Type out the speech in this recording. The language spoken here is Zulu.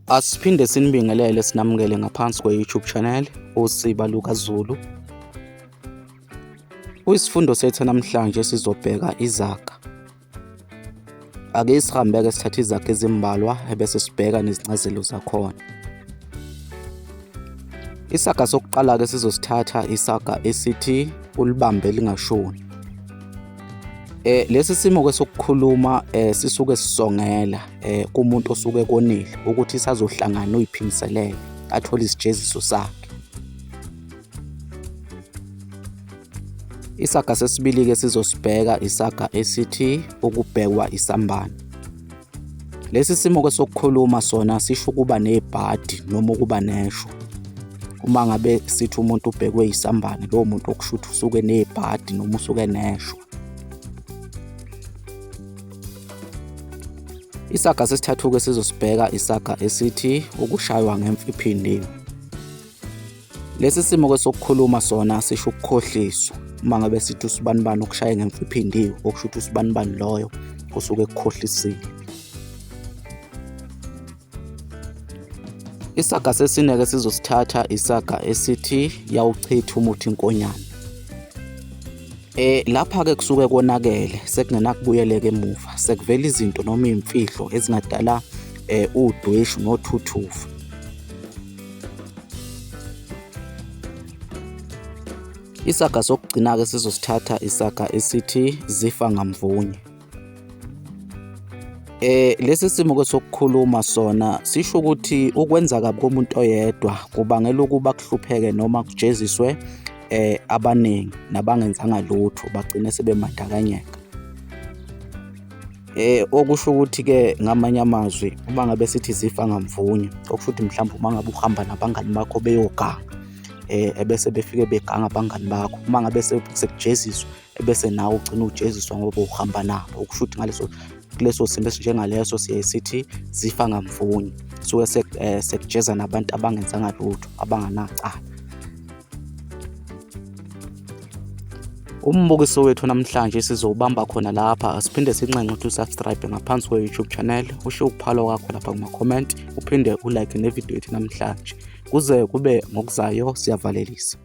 Asiphinde sinibingelele sinamukele ngaphansi kwe-YouTube channel uSiba lukaZulu. Kuyisifundo sethu namhlanje sizobheka izaga. Ake sihambe-ke sithathe izaga ezimbalwa ebese sibheka nezincazelo zakhona. Isaga sokuqala-ke sizosithatha isaga esithi ulibambe lingashoni. Lesi simo-ke sokukhuluma sisuke sisongela kumuntu osuke konile ukuthi sazohlangana uyiphimiselele athole isijeziso sakhe. Isaga sesibili-ke sizosibheka isaga esithi ukubhekwa isambane. Lesi simo-ke sokukhuluma sona sisho ukuba nebhadi noma ukuba neshwa. Uma ngabe sithi umuntu ubhekwe isambane, lowo muntu okusho ukuthi usuke nebhadi noma usuke neshwa. Isaga sesithathu-ke sizosibheka isaga esithi ukushaywa ngemfa iphindiwe. Lesi simo-ke sokukhuluma sona sisho ukukhohliswa. Uma ngabe sithi usibanibani ukushaye ngemfa iphindiwe, okusho ukuthi usibanibani loyo usuke ekukhohlisile. Isaga sesine-ke sizosithatha isaga esithi yawuchitha umuthi inkonyane. Lapha-ke kusuke konakele, sekungenakubuyeleka emuva, sekuvela izinto noma iy'mfihlo ezingadala udweshu nothuthuva. Isaga sokugcina-ke sizosithatha isaga esithi zifa ngamvunye. Lesi simo-ke sokukhuluma sona sisho ukuthi ukwenza kabi komuntu oyedwa kubangela ukuba kuhlupheke noma kujeziswe abaningi nabangenzanga lutho bagcine sebemandakanyeka. Okusho ukuthi-ke ngamanye amazwi uma ngabe sithi zifa ngamvunye, okusho ukuthi mhlawumbe uma ngabe uhamba nabangani bakho beyoganga ebese befike beganga abangani bakho, uma ngabe sekujeziswa ebese nawe ugcina ujeziswa ngoba uhamba nabo. Okusho ukuthi kuleso simo esinjengaleso siye sithi zifa ngamvunye, suke sekujeza nabantu abangenzanga lutho abanganacala. Umbukiso wethu namhlanje sizowubamba khona lapha. Asiphinde sincenga ukuthi usubscribe ngaphansi kwe-YouTube channel, usho ukuphalo kwakho lapha kuma-comment, uphinde ulike nevidiyo yethu namhlanje. Kuze kube ngokuzayo, siyavalelisa.